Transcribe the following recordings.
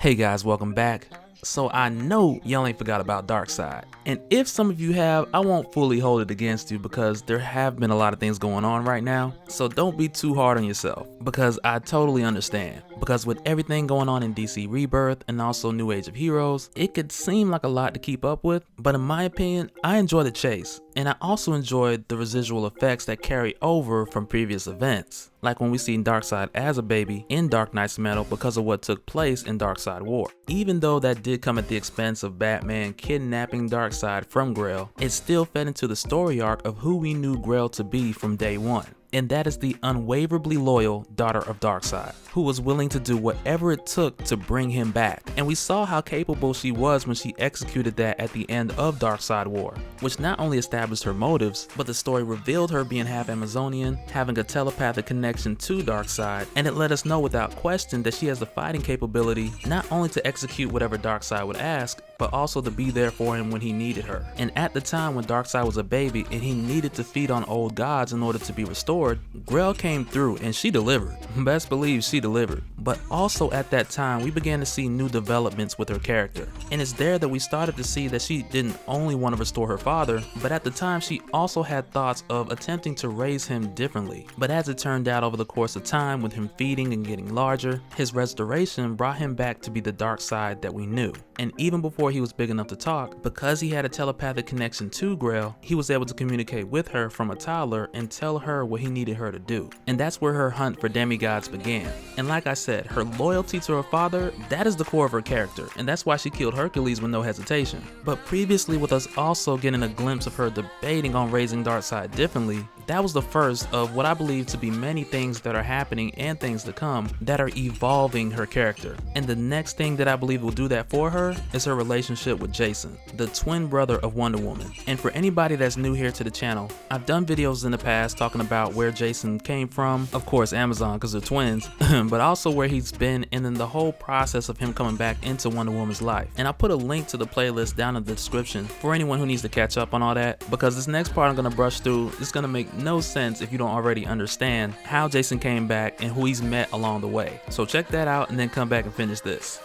Hey guys, welcome back. So I know y'all ain't forgot about Darkseid, and if some of you have, I won't fully hold it against you because there have been a lot of things going on right now, so don't be too hard on yourself because I totally understand. Because with everything going on in DC Rebirth and also New Age of Heroes, it could seem like a lot to keep up with, but in my opinion, I enjoy the chase, and I also enjoyed the residual effects that carry over from previous events. Like when we see Darkseid as a baby in Dark Knight's Metal because of what took place in Darkseid War. Even though that did come at the expense of Batman kidnapping Darkseid from Grail, it still fed into the story arc of who we knew Grail to be from day one. And that is the unwaverably loyal daughter of Darkseid, who was willing to do whatever it took to bring him back. And we saw how capable she was when she executed that at the end of Darkseid War, which not only established her motives, but the story revealed her being half Amazonian, having a telepathic connection to Darkseid, and it let us know without question that she has the fighting capability not only to execute whatever Darkseid would ask, but also to be there for him when he needed her. And at the time when Darkseid was a baby and he needed to feed on old gods in order to be restored, Grail came through and she delivered. Best believe she delivered. But also at that time, we began to see new developments with her character. And it's there that we started to see that she didn't only want to restore her father, but at the time she also had thoughts of attempting to raise him differently. But as it turned out over the course of time, with him feeding and getting larger, his restoration brought him back to be the Darkseid that we knew. And even before he was big enough to talk, because he had a telepathic connection to Grail, he was able to communicate with her from a toddler and tell her what he needed her to do. And that's where her hunt for demigods began. And like I said, her loyalty to her father, that is the core of her character, and that's why she killed Hercules with no hesitation. But previously, with us also getting a glimpse of her debating on raising Darkseid differently, that was the first of what I believe to be many things that are happening and things to come that are evolving her character. And the next thing that I believe will do that for her is her relationship with Jason, the twin brother of Wonder Woman. And for anybody that's new here to the channel, I've done videos in the past talking about where Jason came from, of course Amazon because they're twins, but also where he's been and then the whole process of him coming back into Wonder Woman's life. And I'll put a link to the playlist down in the description for anyone who needs to catch up on all that, because this next part I'm going to brush through is going to make no sense if you don't already understand how Jason came back and who he's met along the way. So check that out and then come back and finish this.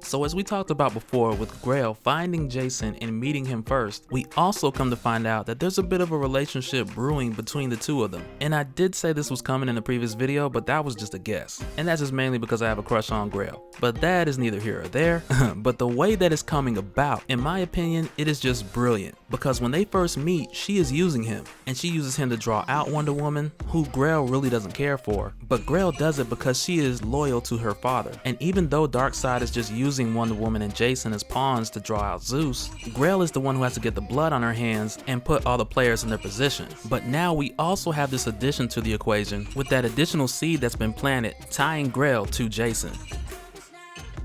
So as we talked about before with Grail finding Jason and meeting him first, we also come to find out that there's a bit of a relationship brewing between the two of them. And I did say this was coming in the previous video, but that was just a guess. And that's just mainly because I have a crush on Grail. But that is neither here or there. But the way that it's coming about, in my opinion, it is just brilliant. Because when they first meet, she is using him. And she uses him to draw out Wonder Woman, who Grail really doesn't care for. But Grail does it because she is loyal to her father. And even though Darkseid is just using Wonder Woman and Jason as pawns to draw out Zeus, Grail is the one who has to get the blood on her hands and put all the players in their position. But now we also have this addition to the equation with that additional seed that's been planted, tying Grail to Jason.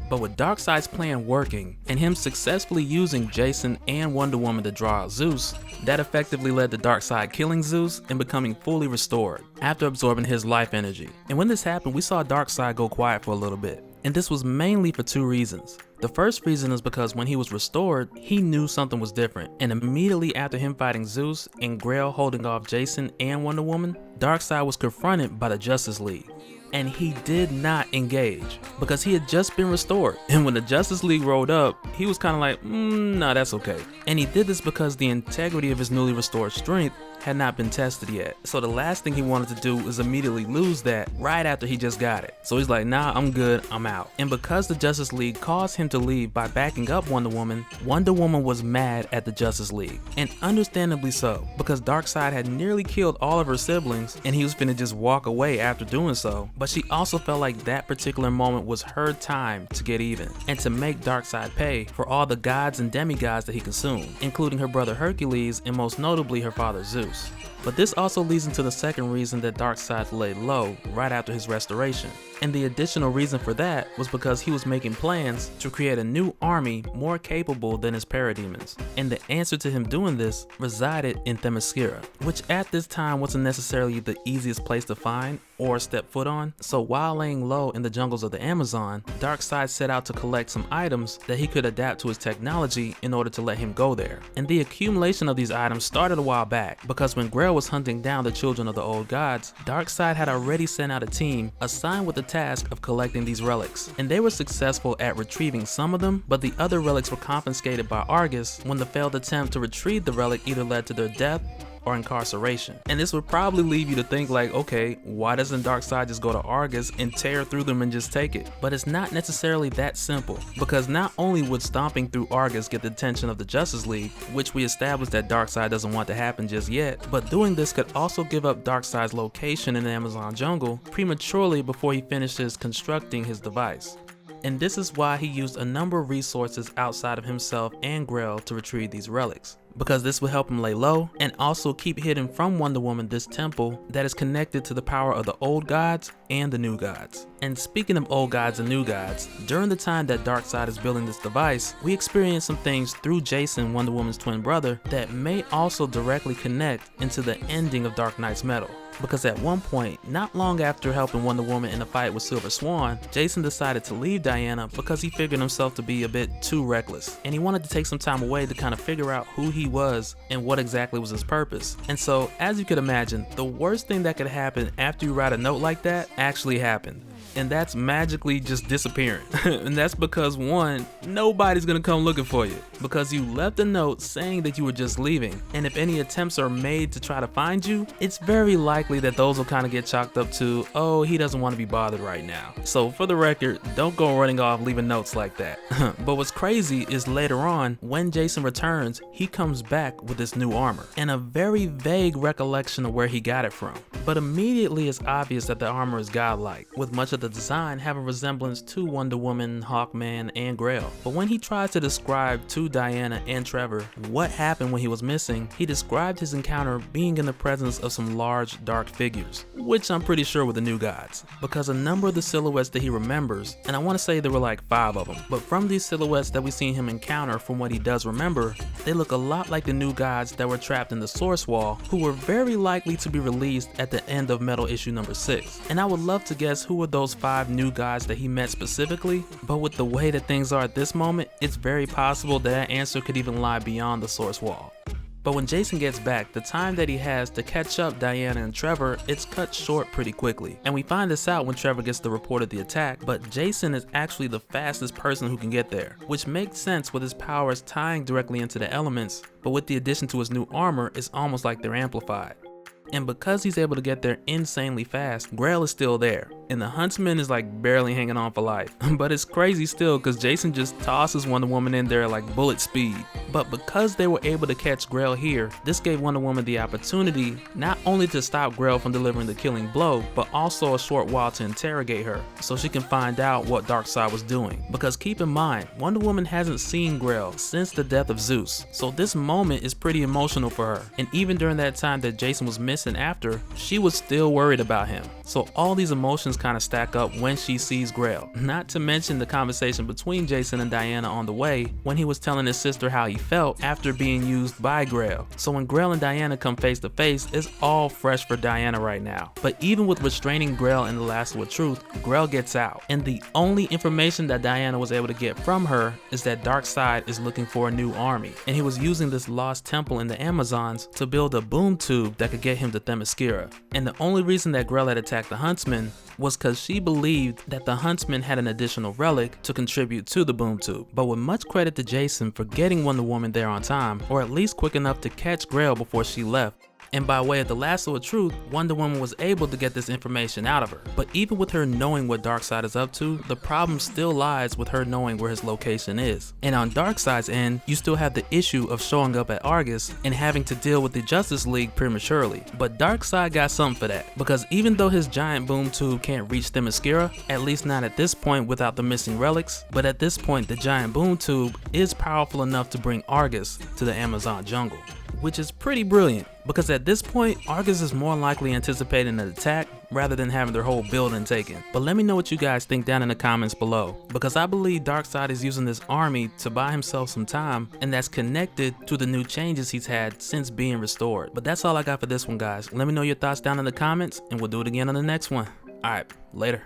But with Darkseid's plan working, and him successfully using Jason and Wonder Woman to draw out Zeus, that effectively led to Darkseid killing Zeus and becoming fully restored, after absorbing his life energy. And when this happened, we saw Darkseid go quiet for a little bit. And this was mainly for two reasons. The first reason is because when he was restored, he knew something was different. And immediately after him fighting Zeus and Grail holding off Jason and Wonder Woman, Darkseid was confronted by the Justice League. And he did not engage because he had just been restored. And when the Justice League rolled up, he was kind of like, nah, that's okay. And he did this because the integrity of his newly restored strength had not been tested yet. So the last thing he wanted to do was immediately lose that right after he just got it. So he's like, nah, I'm good, I'm out. And because the Justice League caused him to leave by backing up Wonder Woman was mad at the Justice League. And understandably so, because Darkseid had nearly killed all of her siblings and he was finna just walk away after doing so. But she also felt like that particular moment was her time to get even and to make Darkseid pay for all the gods and demigods that he consumed, including her brother Hercules and most notably her father Zeus. But this also leads into the second reason that Darkseid laid low right after his restoration. And the additional reason for that was because he was making plans to create a new army more capable than his parademons. And the answer to him doing this resided in Themyscira, which at this time wasn't necessarily the easiest place to find, or step foot on. So while laying low in the jungles of the Amazon, Darkseid set out to collect some items that he could adapt to his technology in order to let him go there. And the accumulation of these items started a while back, because when Grail was hunting down the children of the old gods, Darkseid had already sent out a team assigned with the task of collecting these relics. And they were successful at retrieving some of them, but the other relics were confiscated by Argus when the failed attempt to retrieve the relic either led to their death or incarceration. And this would probably leave you to think like, okay, why doesn't Darkseid just go to Argus and tear through them and just take it? But it's not necessarily that simple, because not only would stomping through Argus get the attention of the Justice League, which we established that Darkseid doesn't want to happen just yet, but doing this could also give up Darkseid's location in the Amazon jungle prematurely before he finishes constructing his device. And this is why he used a number of resources outside of himself and Grail to retrieve these relics, because this will help him lay low and also keep hidden from Wonder Woman this temple that is connected to the power of the old gods and the new gods. And speaking of old gods and new gods, during the time that Darkseid is building this device, we experience some things through Jason, Wonder Woman's twin brother, that may also directly connect into the ending of Dark Knight's Metal. Because at one point, not long after helping Wonder Woman in a fight with Silver Swan, Jason decided to leave Diana because he figured himself to be a bit too reckless, and he wanted to take some time away to kind of figure out who he was and what exactly was his purpose. And so, as you could imagine, the worst thing that could happen after you write a note like that actually happened. And that's magically just disappearing. And that's because, one, nobody's gonna come looking for you, because you left a note saying that you were just leaving. And if any attempts are made to try to find you, it's very likely that those will kind of get chalked up to, oh, he doesn't want to be bothered right now. So for the record, don't go running off leaving notes like that. But what's crazy is later on, when Jason returns, he comes back with this new armor and a very vague recollection of where he got it from. But immediately it's obvious that the armor is godlike, with much of the design having resemblance to Wonder Woman, Hawkman, and Grail. But when he tries to describe to Diana and Trevor what happened when he was missing, he described his encounter being in the presence of some large dark figures, which I'm pretty sure were the new gods, because a number of the silhouettes that he remembers, and I want to say there were like 5 of them, but from these silhouettes that we seen him encounter from what he does remember, they look a lot like the new gods that were trapped in the Source Wall, who were very likely to be released at the end of Metal issue number 6. And I would love to guess who were those 5 new gods that he met specifically, but with the way that things are at this moment, it's very possible that answer could even lie beyond the Source Wall. But when Jason gets back, the time that he has to catch up Diana and Trevor, it's cut short pretty quickly. And we find this out when Trevor gets the report of the attack, but Jason is actually the fastest person who can get there, which makes sense with his powers tying directly into the elements, but with the addition to his new armor, it's almost like they're amplified. And because he's able to get there insanely fast, Grail is still there, and the Huntsman is like barely hanging on for life. But it's crazy still, because Jason just tosses Wonder Woman in there like bullet speed. But because they were able to catch Grail here, this gave Wonder Woman the opportunity not only to stop Grail from delivering the killing blow, but also a short while to interrogate her, so she can find out what Darkseid was doing. Because keep in mind, Wonder Woman hasn't seen Grail since the death of Zeus, so this moment is pretty emotional for her. And even during that time that Jason was missing after, she was still worried about him. So all these emotions kind of stack up when she sees Grail. Not to mention the conversation between Jason and Diana on the way, when he was telling his sister how he felt after being used by Grail. So when Grail and Diana come face to face, it's all fresh for Diana right now. But even with restraining Grail in the Lasso of Truth, Grail gets out. And the only information that Diana was able to get from her is that Darkseid is looking for a new army. And he was using this lost temple in the Amazons to build a boom tube that could get him to Themyscira. And the only reason that Grail had attacked the Huntsman was because she believed that the Huntsman had an additional relic to contribute to the boom tube. But with much credit to Jason for getting Wonder Woman there on time, or at least quick enough to catch Grail before she left. And by way of the Lasso of Truth, Wonder Woman was able to get this information out of her. But even with her knowing what Darkseid is up to, the problem still lies with her knowing where his location is. And on Darkseid's end, you still have the issue of showing up at Argus and having to deal with the Justice League prematurely. But Darkseid got something for that, because even though his giant boom tube can't reach Themyscira, at least not at this point without the missing relics, but at this point the giant boom tube is powerful enough to bring Argus to the Amazon jungle. Which is pretty brilliant, because at this point, Argus is more likely anticipating an attack rather than having their whole building taken. But let me know what you guys think down in the comments below, because I believe Darkseid is using this army to buy himself some time, and that's connected to the new changes he's had since being restored. But that's all I got for this one, guys. Let me know your thoughts down in the comments, and we'll do it again on the next one. Alright, later.